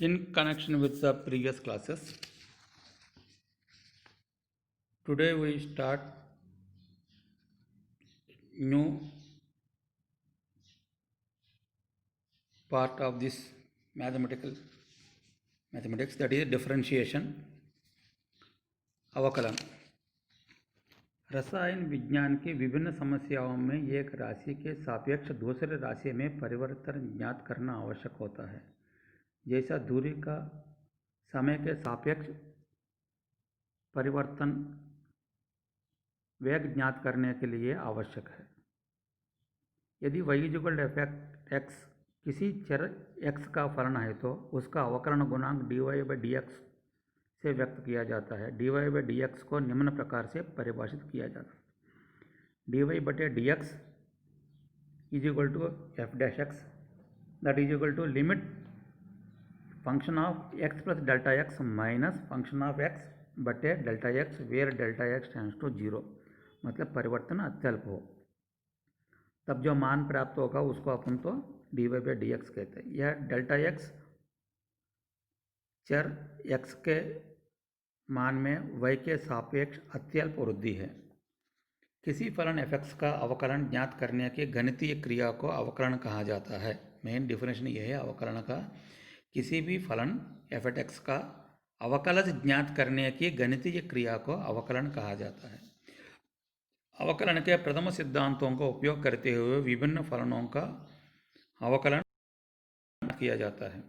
In connection with the previous classes, today we start new part of this mathematics, that is differentiation, अवकलन। रसायन विज्ञान की विभिन्न समस्याओं में एक राशि के सापेक्ष दूसरे राशि में परिवर्तन ज्ञात करना आवश्यक होता है, जैसा दूरी का समय के सापेक्ष परिवर्तन वेग ज्ञात करने के लिए आवश्यक है। यदि y = f(x) किसी चर x का फलन है तो उसका अवकलन गुणांक dy/dx से व्यक्त किया जाता है। dy/dx को निम्न प्रकार से परिभाषित किया जाता है: dy/dx = f(x), that is equal to limit function of x plus delta x minus function of x बटे delta x where delta x tends to 0, मतलब परिवर्तन अत्यल्प हो तब जो मान प्राप्त होगा उसको अपन तो dy/dx कहते हैं। यह डेल्टा x चर x के मान में y के सापेक्ष अत्यल्प वृद्धि है। किसी फलन f(x) का अवकलन ज्ञात करने की गणितीय क्रिया को अवकलन कहा जाता है। मेन डिफिनेशन यह है अवकलन का, किसी भी फलन f(x) का अवकलज ज्ञात करने की गणितीय क्रिया को अवकलन कहा जाता है। अवकलन के प्रथम सिद्धांतों का उपयोग करते हुए विभिन्न फलनों का अवकलन किया जाता है।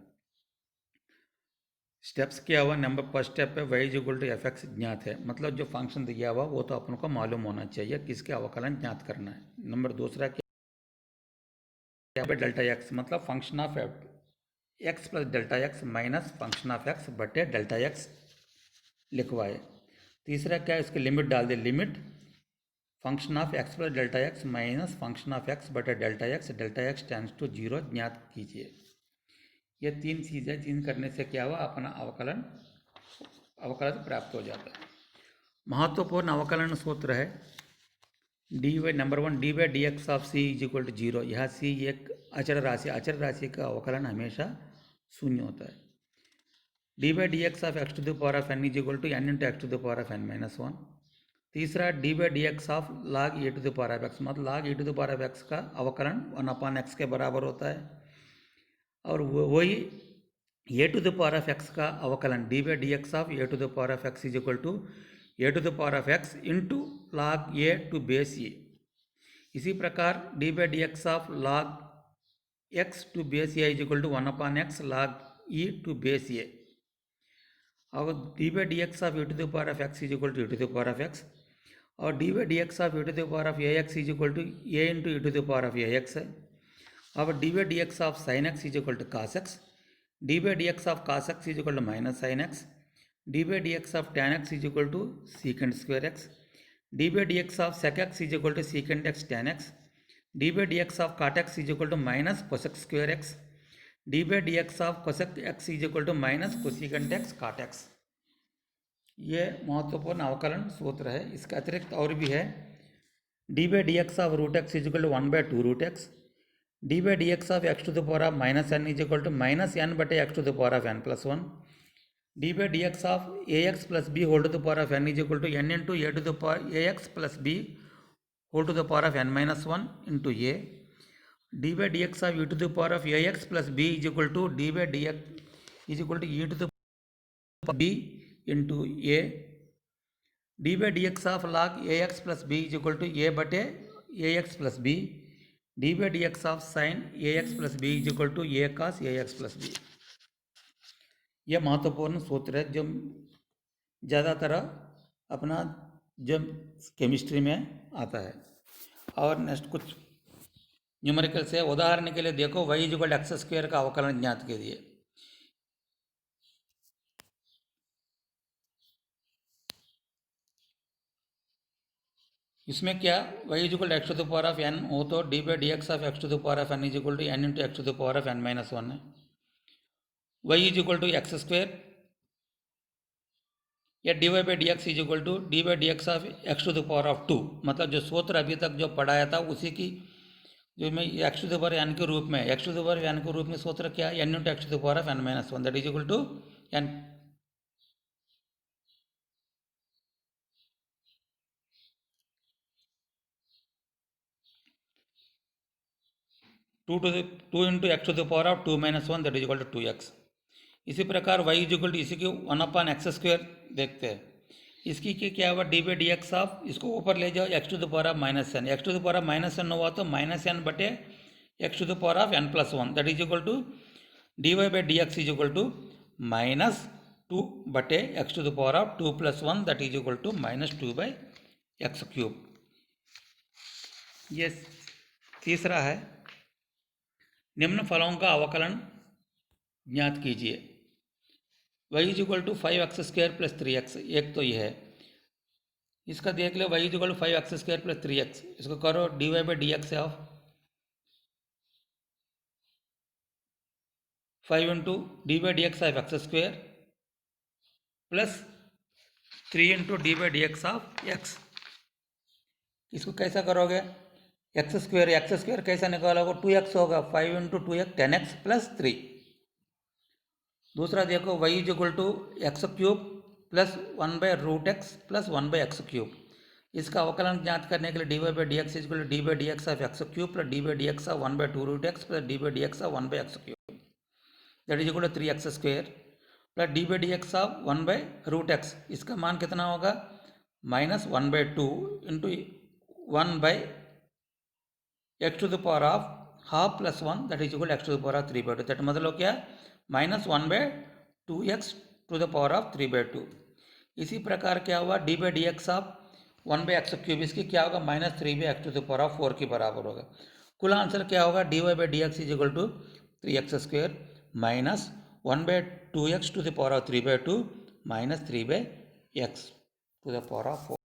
स्टेप्स क्या हुआ? नंबर फर्स्ट स्टेप पे y = f(x) ज्ञात है, मतलब जो फंक्शन दिया हुआ वो तो अपन को मालूम होना चाहिए किसके अवकलन ज्ञात करना है। नंबर दूसरा क्या? डेल्टा x, मतलब function of x plus delta x minus function of x बटे डेल्टा x लिखवाए। तीसरा क्या है? इसकी लिमिट डाल दे, limit function of x plus delta x minus function of x बटे डेल्टा x टेंड्स टू 0 ज्ञात कीजिए। ये तीन चीज़ें जिन करने से क्या हुआ, अपना अवकलन प्राप्त हो जाता है। महत्वपूर्ण अवकलन सूत्र है नंबर 1 dy/dx ऑफ c = 0। यह c एक अचर राशि का अवकलन हमेशा शून्य होता है। dy/dx of x to the power of n = n into x to the power of n minus 1। तीसरा dy/dx of log e to the power of x, मतलब log e to the power of x का अवकलन 1/x के बराबर होता है। और वही a to the power of x का अवकलन dy/dx of a to the power of x = a to the power of x into log a to base a। इसी प्रकार dy/dx of log x to base a = 1/x log e to base a। और dy/dx of e to the power of x = e to the power of x, और dy/dx of e to the power of ax = a into e to the power of ax है। अब dy/dx of sin x = cos x, dy/dx of cos x = minus sin x, dy/dx of tan x = secant square x, dy/dx of sec x = secant x tan x, dy/dx of cot x = minus cosec square x, dy/dx of cosec x = minus cosecant x cot x। ये महत्वपूर्ण अवकलन सूत्र है। इसके अतिरिक्त और भी है dy/dx of √x = 1/2√x, dy/dx of x to the power of -n = -n बटे x to the power of n plus 1, dy/dx of ax plus b whole to the power of n = n into a to the power ax plus b whole to the power of n minus 1 into a, dy/dx of e to the power of ax plus b = dy/dx e to the power of b into a, dy/dx of log ax plus b = a बटे ax plus b, dy/dx of sin ax plus b = a cos ax plus b। यह महत्वपूर्ण सूत्र है जो ज़्यादातर अपना जब chemistry में आता है। और नेक्स्ट कुछ न्यूमेरिकल से उदाहरण के लिए देखो, y = x² का अवकलन ज्ञात कीजिए। इसमें क्या y = x to the power of n हो तो dy/dx of x to the power of n = n into x to the power of n minus 1 है। y = x² या dy/dx = dy/dx of x to the power of 2, मतलब जो सूत्र अभी तक जो पढ़ाया था उसी की जो मैं x to the power n के रूप में x to the power n के रूप में सोच रहा क्या n into x to the power of n minus one that is equal to n 2 into x to the power of 2 minus one that is equal to 2x। इसी प्रकार y is equal to इसी की 1/x square देखते हैं। इसकी क्या हुआ d by d x of इसको ऊपर ले जाओ x to the power of minus n x to the power of minus n हुआ तो माइनस एन बटे x to the power of n plus one that is equal to d y by d x is equal to minus 2 बटे x to the power of 2 plus one that is equal to minus 2 by x cube. ये तीसरा है, निम्न फलों का अवकलन ज्ञात कीजिए। y is equal to 5x square plus 3x, एक तो यह है, इसका देख लो y is equal to 5x square plus 3x, इसको करो d y by d x of 5 into d by d x of x square plus 3 into d by d x of x. इसको कैसा करोगे एक्स स्क्वायर कैसा निकालोगे 2x होगा 5 into 2x 10x plus 3। दूसरा देखो y is equal to x cube plus 1 by root x plus 1 by x cube. इसका अवकलन ज्ञात करने के लिए d y by d x is equal to d by d x of x cube plus d by d x of 1 by 2 root x plus d by d x of 1 by x cube that is equal to 3x square plus d by d x of 1 by root x. इसका मान कितना होगा minus 1 by 2 into 1 by x to the power of half plus 1 that is equal x to the power of 3 by 2 that मतलब क्या minus 1 by 2x to the power of 3 by 2। इसी प्रकार क्या हुआ d by d x of 1 by x cube, इसकी क्या होगा minus 3 by x to the power of 4 के बराबर होगा। कुल आंसर क्या होगा d y by d x is equal to 3x square minus 1 by 2x to the power of 3 by 2 minus 3 by x to the power of 4।